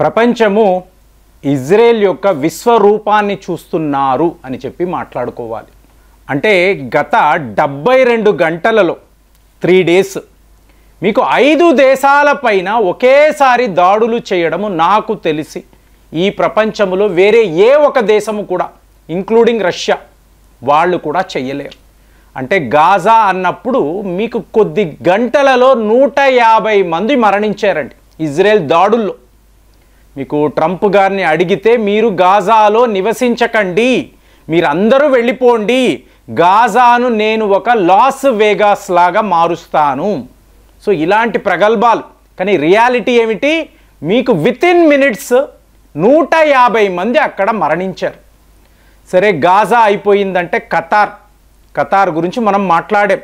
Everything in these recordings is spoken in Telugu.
ప్రపంచము ఇజ్రాయెల్ యొక్క విశ్వరూపాన్ని చూస్తున్నారు అని చెప్పి మాట్లాడుకోవాలి. అంటే గత 72 గంటలలో 3 డేస్ మీకు 5 దేశాలపైన ఒకేసారి దాడులు చేయడము నాకు తెలిసి ఈ ప్రపంచంలో వేరే ఏ ఒక దేశము కూడా ఇంక్లూడింగ్ రష్యా వాళ్ళు కూడా చేయలేరు. అంటే గాజా అన్నప్పుడు మీకు కొద్ది గంటలలో 150 మంది మరణించారండి ఇజ్రాయెల్ దాడుల్లో. మీకు ట్రంప్ గారిని అడిగితే మీరు గాజాలో నివసించకండి, మీరందరూ వెళ్ళిపోండి, గాజాను నేను ఒక లాస్ వేగాస్ లాగా మారుస్తాను. సో ఇలాంటి ప్రగల్భాలు. కానీ రియాలిటీ ఏమిటి? మీకు వితిన్ మినిట్స్ 150 మంది అక్కడ మరణించారు. సరే, గాజా అయిపోయిందంటే ఖతార్ గురించి మనం మాట్లాడాం.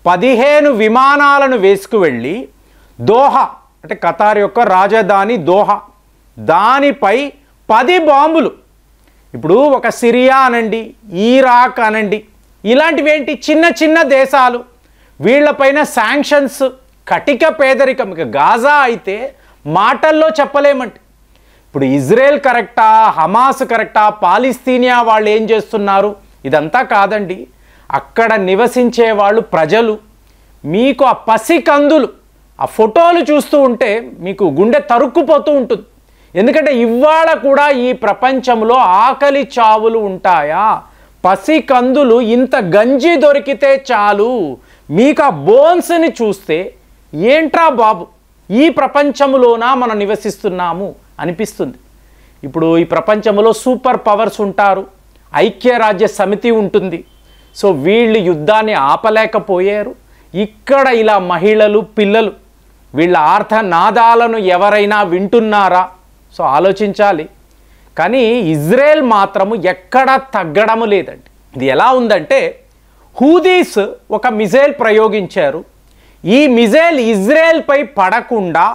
15 విమానాలను వేసుకువెళ్ళి దోహా, అంటే ఖతార్ యొక్క రాజధాని దోహా, దానిపై 10 బాంబులు. ఇప్పుడు ఒక సిరియా అనండి, ఇరాక్ అనండి, ఇలాంటివి ఏంటి చిన్న చిన్న దేశాలు, వీళ్ళపైన శాంక్షన్స్, కటిక పేదరికం. ఇక గాజా అయితే మాటల్లో చెప్పలేమంటే ఇప్పుడు ఇజ్రాయెల్ కరెక్టా, హమాస్ కరెక్టా, పాలిస్తీనియా వాళ్ళు ఏం చేస్తున్నారు, ఇదంతా కాదండి. అక్కడ నివసించే వాళ్ళు ప్రజలు. మీకు ఆ పసికందులు, ఆ ఫోటోలు చూస్తూ ఉంటే మీకు గుండె తరుక్కుపోతూ ఉంటుంది. ఎందుకంటే ఇవాళ కూడా ఈ ప్రపంచంలో ఆకలి చావులు ఉంటాయా? పసికందులు ఇంత గంజి దొరికితే చాలు, మీకు ఆ బోన్స్ని చూస్తే ఏంట్రా బాబు, ఈ ప్రపంచంలోనా మనం నివసిస్తున్నాము అనిపిస్తుంది. ఇప్పుడు ఈ ప్రపంచంలో సూపర్ పవర్స్ ఉంటారు, ఐక్యరాజ్య సమితి ఉంటుంది. సో వీళ్ళు యుద్ధాన్ని ఆపలేకపోయారు. ఇక్కడ ఇలా మహిళలు, పిల్లలు, వీళ్ళ ఆర్తనాదాలను ఎవరైనా వింటున్నారా? సో ఆలోచించాలి. కానీ ఇజ్రాయెల్ మాత్రము ఎక్కడా తగ్గడము లేదండి. ఇది ఎలా ఉందంటే, హూదీస్ ఒక మిజైల్ ప్రయోగించారు. ఈ మిజైల్ ఇజ్రాయెల్పై పడకుండా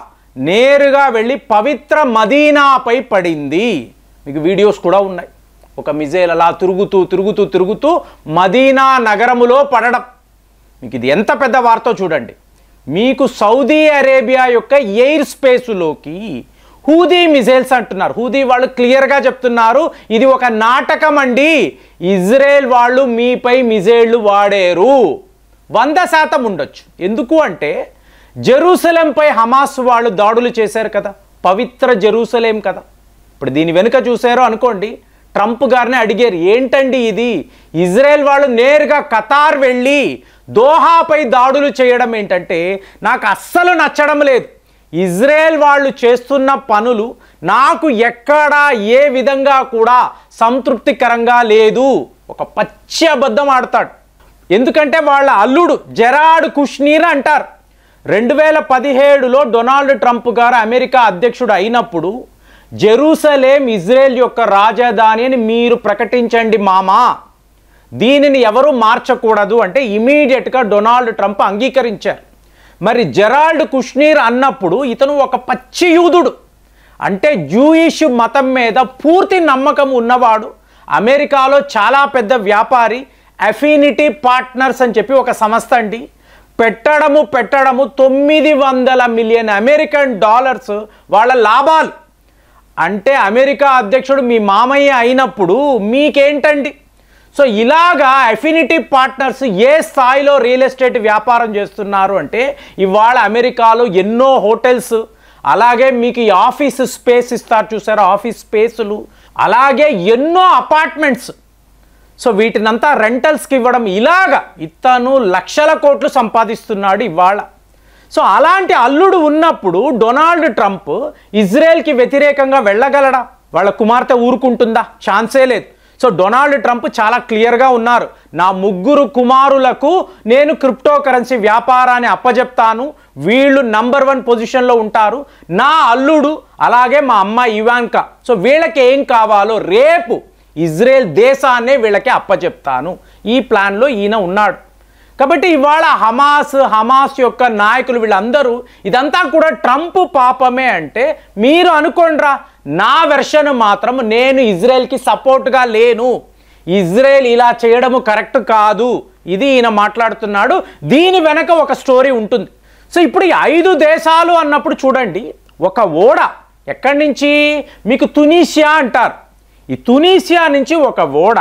నేరుగా వెళ్ళి పవిత్ర మదీనాపై పడింది. మీకు వీడియోస్ కూడా ఉన్నాయి. ఒక మిజైల్ అలా తిరుగుతూ మదీనా నగరములో పడడం. మీకు ఇది ఎంత పెద్ద వార్త చూడండి. మీకు సౌదీ అరేబియా యొక్క ఎయిర్ స్పేసులోకి హూదీ మిజైల్స్ అంటున్నారు. హూదీ వాళ్ళు క్లియర్గా చెప్తున్నారు, ఇది ఒక నాటకం అండి, ఇజ్రాయెల్ వాళ్ళు మీపై మిజైళ్లు వాడారు. 100% ఉండొచ్చు. ఎందుకు అంటే జెరూసలేంపై హమాస్ వాళ్ళు దాడులు చేశారు కదా, పవిత్ర జెరూసలేం కదా. ఇప్పుడు దీని వెనుక చూశారో అనుకోండి, ట్రంప్ గారిని అడిగారు, ఏంటండి ఇది, ఇజ్రాయెల్ వాళ్ళు నేరుగా ఖతార్ వెళ్ళి దోహాపై దాడులు చేయడం ఏంటంటే నాకు అస్సలు నచ్చడం లేదు. ఇజ్రాయెల్ వాళ్ళు చేస్తున్న పనులు నాకు ఎక్కడా ఏ విధంగా కూడా సంతృప్తికరంగా లేదు. ఒక పచ్చి అబద్ధం ఆడతాడు. ఎందుకంటే వాళ్ళ అల్లుడు జెరార్డ్ కుష్నీర్ అంటారు, 2017లో డొనాల్డ్ ట్రంప్ గారు అమెరికా అధ్యక్షుడు అయినప్పుడు జెరూసలేం ఇజ్రాయెల్ యొక్క రాజధాని అని మీరు ప్రకటించండి మామా, దీనిని ఎవరు మార్చకూడదు అంటే ఇమీడియట్గా డొనాల్డ్ ట్రంప్ అంగీకరించారు. మరి జెరార్డ్ కుష్నీర్ అన్నప్పుడు ఇతను ఒక పచ్చి యూదుడు, అంటే జూయిష్ మతం మీద పూర్తి నమ్మకం ఉన్నవాడు. అమెరికాలో చాలా పెద్ద వ్యాపారి, అఫినిటీ పార్ట్నర్స్ అని చెప్పి ఒక సంస్థ అండి. పెట్టడము 900 మిలియన్ అమెరికన్ డాలర్స్ వాళ్ళ లాభాలు. అంటే అమెరికా అధ్యక్షుడు మీ మామయ్య అయినప్పుడు మీకేంటండి? సో ఇలాగా అఫినిటీ పార్ట్నర్స్ ఏ స్థాయిలో రియల్ ఎస్టేట్ వ్యాపారం చేస్తున్నారు అంటే ఇవాళ అమెరికాలో ఎన్నో హోటల్స్, అలాగే మీకు ఈ ఆఫీస్ స్పేస్ ఇస్తారు చూసారా, ఆఫీస్ స్పేసులు, అలాగే ఎన్నో అపార్ట్మెంట్స్. సో వీటినంతా రెంటల్స్కి ఇవ్వడం, ఇలాగా ఇతను లక్షల కోట్లు సంపాదిస్తున్నాడు ఇవాళ. సో అలాంటి అల్లుడు ఉన్నప్పుడు డొనాల్డ్ ట్రంప్ ఇజ్రాయెల్కి వ్యతిరేకంగా వెళ్ళగలడా? వాళ్ళ కుమార్తె ఊరుకుంటుందా? ఛాన్సే లేదు. సో డొనాల్డ్ ట్రంప్ చాలా క్లియర్గా ఉన్నారు, నా 3 కుమారులకు నేను క్రిప్టో కరెన్సీ వ్యాపారాన్ని అప్పజెప్తాను, వీళ్ళు నంబర్ 1 పొజిషన్లో ఉంటారు, నా అల్లుడు అలాగే మా అమ్మ ఇవాన్కా, సో వీళ్ళకి ఏం కావాలో రేపు ఇజ్రాయెల్ దేశాన్నే వీళ్ళకి అప్పచెప్తాను, ఈ ప్లాన్లో ఈయన ఉన్నాడు. కాబట్టి ఇవాళ హమాస్ యొక్క నాయకులు వీళ్ళందరూ ఇదంతా కూడా ట్రంప్ పాపమే అంటే మీరు అనుకోండిరా, నా వెర్షన్ మాత్రం నేను ఇజ్రాయెల్కి సపోర్ట్గా లేను, ఇజ్రాయెల్ ఇలా చేయడము కరెక్ట్ కాదు, ఇది ఈయన మాట్లాడుతున్నాడు. దీని వెనక ఒక స్టోరీ ఉంటుంది. సో ఇప్పుడు ఈ 5 దేశాలు అన్నప్పుడు చూడండి, ఒక ఓడ ఎక్కడి నుంచి? మీకు తునీషియా అంటారు. ఈ తునీషియా నుంచి ఒక ఓడ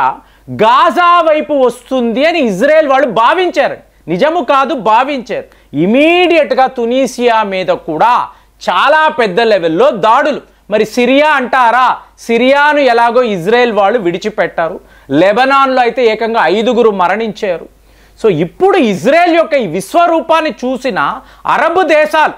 గాజా వైపు వస్తుంది అని ఇజ్రాయెల్ వాళ్ళు భావించారు. నిజము కాదు, భావించారు. ఇమీడియట్గా తునీషియా మీద కూడా చాలా పెద్ద లెవెల్లో దాడులు. మరి సిరియా అంటారా? సిరియాను ఎలాగో ఇజ్రాయెల్ వాళ్ళు విడిచిపెట్టారు. లెబనాన్లో అయితే ఏకంగా 5 మరణించారు. సో ఇప్పుడు ఇజ్రాయెల్ యొక్క ఈ విశ్వరూపాన్ని చూసిన అరబ్ దేశాలు,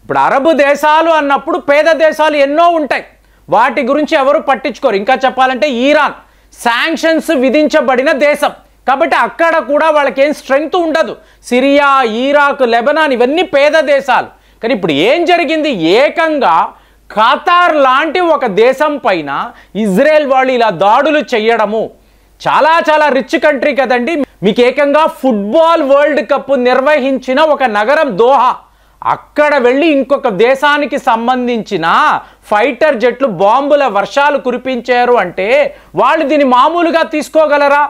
ఇప్పుడు అరబ్ దేశాలు అన్నప్పుడు పేద దేశాలు ఎన్నో ఉంటాయి, వాటి గురించి ఎవరు పట్టించుకోరు. ఇంకా చెప్పాలంటే ఇరాన్ శాంక్షన్స్ విధించబడిన దేశం కాబట్టి అక్కడ కూడా వాళ్ళకి ఏం స్ట్రెంగ్త్ ఉండదు. సిరియా, ఇరాక్, లెబనాన్ ఇవన్నీ పేద దేశాలు. కానీ ఇప్పుడు ఏం జరిగింది? ఏకంగా ఖతార్ లాంటి ఒక దేశం పైన ఇజ్రాయెల్ వాళ్ళు ఇలా దాడులు చేయడము. చాలా చాలా రిచ్ కంట్రీ కదండి. మీకు ఏకంగా ఫుట్బాల్ వరల్డ్ కప్ నిర్వహించిన ఒక నగరం దోహా, అక్కడ వెళ్ళి ఇంకొక దేశానికి సంబంధించిన ఫైటర్ జెట్లు బాంబుల వర్షాలు కురిపించారు అంటే వాళ్ళు దీన్ని మామూలుగా తీసుకోగలరా?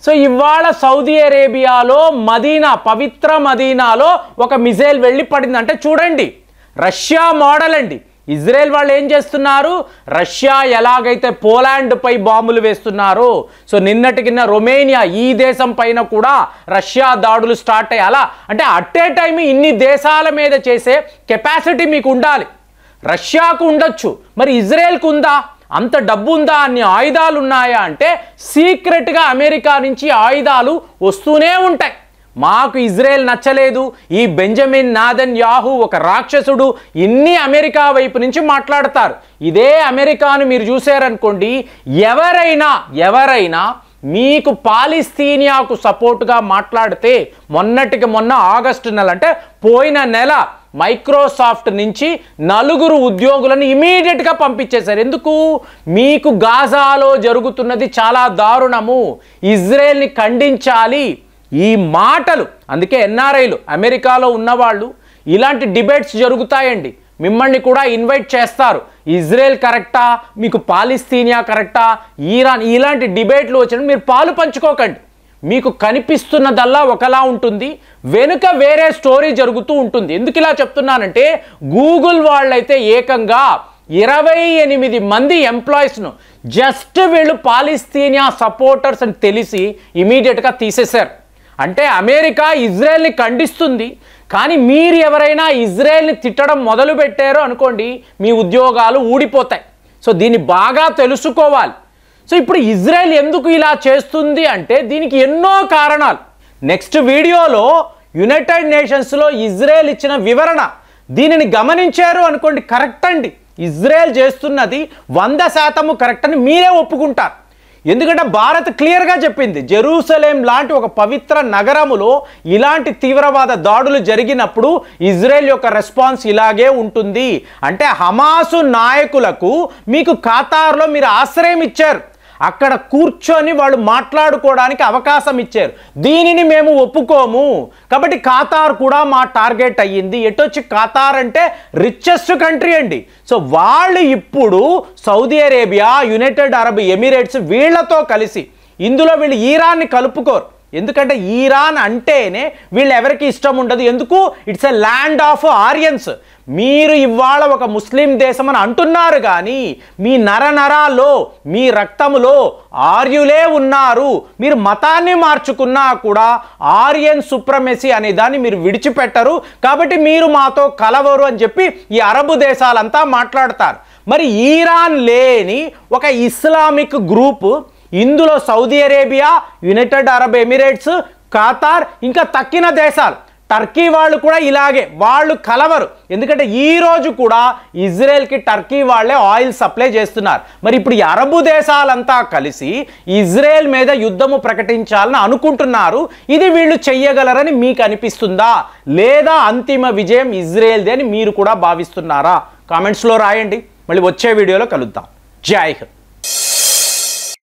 సో ఇవాళ సౌదీ అరేబియాలో మదీనా, పవిత్ర మదీనాలో ఒక మిజైల్ వెళ్ళి పడింది అంటే చూడండి, రష్యా మోడల్ అండి. ఇజ్రాయెల్ వాళ్ళు ఏం చేస్తున్నారు? రష్యా ఎలాగైతే పోలాండ్ పై బాంబులు వేస్తున్నారో, సో నిన్నటికిన్న రొమేనియా ఈ దేశం పైన కూడా రష్యా దాడులు స్టార్ట్ అయ్యాయి. అలా అంటే అట్ ఏ టైం ఇన్ని దేశాల మీద చేసే కెపాసిటీ మీకు ఉండాలి. రష్యాకు ఉండొచ్చు, మరి ఇజ్రాయెల్కు ఉందా? అంత డబ్బు ఉందా? అన్ని ఆయుధాలు ఉన్నాయా అంటే సీక్రెట్గా అమెరికా నుంచి ఆయుధాలు వస్తూనే ఉంటాయి. మాకు ఇజ్రాయెల్ నచ్చలేదు, ఈ బెంజమిన్ నెతన్యాహు ఒక రాక్షసుడు, ఇన్ని అమెరికా వైపు నుంచి మాట్లాడతారు. ఇదే అమెరికాను మీరు చూసారనుకోండి, ఎవరైనా మీకు పాలిస్తీనియాకు సపోర్టుగా మాట్లాడితే మొన్నటికి మొన్న ఆగస్టు నెల అంటే పోయిన నెల మైక్రోసాఫ్ట్ నుంచి 4 ఉద్యోగులను ఇమీడియట్గా పంపించేశారు. ఎందుకు? మీకు గాజాలో జరుగుతున్నది చాలా దారుణము, ఇజ్రాయెల్ని ఖండించాలి ఈ మాటలు. అందుకే ఎన్ఆర్ఐలు అమెరికాలో ఉన్నవాళ్ళు ఇలాంటి డిబేట్స్ జరుగుతాయండి, మిమ్మల్ని కూడా ఇన్వైట్ చేస్తారు. ఇజ్రాయెల్ కరెక్టా, మీకు పాలిస్తీనియా కరెక్టా, ఇరాన్, ఇలాంటి డిబేట్లు వచ్చినప్పుడు మీరు పాలు పంచుకోకండి. మీకు కనిపిస్తున్నదల్లా ఒకలా ఉంటుంది, వెనుక వేరే స్టోరీ జరుగుతూ ఉంటుంది. ఎందుకు ఇలా చెప్తున్నానంటే గూగుల్ వాళ్ళైతే ఏకంగా 28 మంది ఎంప్లాయీస్ను జస్ట్ వీళ్ళు పాలిస్తీనియా సపోర్టర్స్ అని తెలిసి ఇమీడియట్గా తీసేశారు. అంటే అమెరికా ఇజ్రాయెల్ని ఖండిస్తుంది, కానీ మీరు ఎవరైనా ఇజ్రాయెల్ని తిట్టడం మొదలు పెట్టారో అనుకోండి, మీ ఉద్యోగాలు ఊడిపోతాయి. సో దీన్ని బాగా తెలుసుకోవాలి. సో ఇప్పుడు ఇజ్రాయెల్ ఎందుకు ఇలా చేస్తుంది అంటే దీనికి ఎన్నో కారణాలు. నెక్స్ట్ వీడియోలో యునైటెడ్ నేషన్స్లో ఇజ్రాయెల్ ఇచ్చిన వివరణ, దీనిని గమనించారు అనుకోండి, కరెక్ట్ అండి, ఇజ్రాయెల్ చేస్తున్నది 100% కరెక్ట్ అని మీరే ఒప్పుకుంటారు. ఎందుకంటే భారత్ క్లియర్గా చెప్పింది, జెరూసలేం లాంటి ఒక పవిత్ర నగరములో ఇలాంటి తీవ్రవాద దాడులు జరిగినప్పుడు ఇజ్రాయెల్ యొక్క రెస్పాన్స్ ఇలాగే ఉంటుంది. అంటే హమాసు నాయకులకు మీకు ఖతార్లో మీరు ఆశ్రయం ఇచ్చారు, అక్కడ కూర్చొని వాళ్ళు మాట్లాడుకోవడానికి అవకాశం ఇచ్చారు. దీనిని మేము ఒప్పుకోము, కాబట్టి ఖతార్ కూడా మా టార్గెట్ అయ్యింది. ఎటొచ్చి ఖతార్ అంటే రిచెస్ట్ కంట్రీ అండి. సో వాళ్ళు ఇప్పుడు Saudi Arabia, United Arab Emirates వీళ్ళతో కలిసి, ఇందులో వీళ్ళు ఇరాన్ని కలుపుకోరు. ఎందుకంటే ఇరాన్ అంటేనే వీళ్ళు ఎవరికి ఇష్టం ఉండదు. ఎందుకు? It's a land of ఆరియన్స్. మీరు ఇవాళ ఒక ముస్లిం దేశం అని అంటున్నారు, కానీ మీ నరనరాల్లో, మీ రక్తములో ఆర్యులే ఉన్నారు. మీరు మతాన్ని మార్చుకున్నా కూడా ఆరియన్ సుప్రమెసీ అనే దాన్ని మీరు విడిచిపెట్టరు. కాబట్టి మీరు మాతో కలవరు అని చెప్పి ఈ అరబు దేశాలంతా మాట్లాడతారు. మరి ఇరాన్ లేని ఒక ఇస్లామిక్ గ్రూప్, ఇందులో Saudi Arabia, United Arab Emirates, Qatar, ఇంకా తక్కిన దేశాలు, టర్కీ వాళ్ళు కూడా ఇలాగే, వాళ్ళు కలవరు. ఎందుకంటే ఈ రోజు కూడా ఇజ్రాయెల్కి టర్కీ వాళ్ళే ఆయిల్ సప్లై చేస్తున్నారు. మరి ఇప్పుడు ఈ అరబు దేశాలంతా కలిసి ఇజ్రాయెల్ మీద యుద్ధము ప్రకటించాలని అనుకుంటున్నారు. ఇది వీళ్ళు చెయ్యగలరని మీకు అనిపిస్తుందా, లేదా అంతిమ విజయం ఇజ్రాయెల్దే అని మీరు కూడా భావిస్తున్నారా? కామెంట్స్లో రాయండి. మళ్ళీ వచ్చే వీడియోలో కలుద్దాం. జై హింద్.